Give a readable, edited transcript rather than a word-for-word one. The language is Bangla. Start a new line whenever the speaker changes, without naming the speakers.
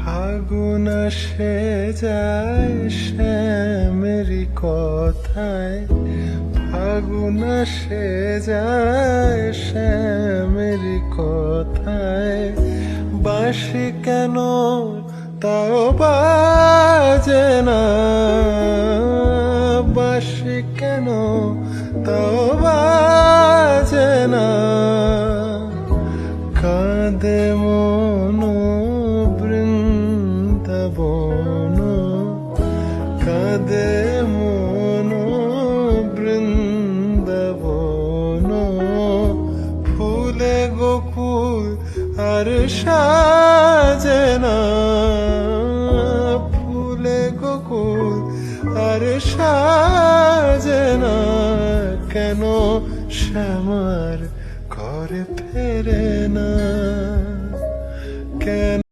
ফাগুন আসে যায় শ্যামেরি কথায়, ফাগুন আসে যায় শ্যামেরি কথায়। বাঁশি কেন তাও বাজে না, বাঁশি কেন তাও বাজে না। কাঁদে মন বৃন্দাবন, কাঁদে মন বৃন্দাবন। ফুলে গোকুল আর সাজে না, ফুলে গোকুল আর সাজে না। কেন শ্যামার ঘরে ফেরে না।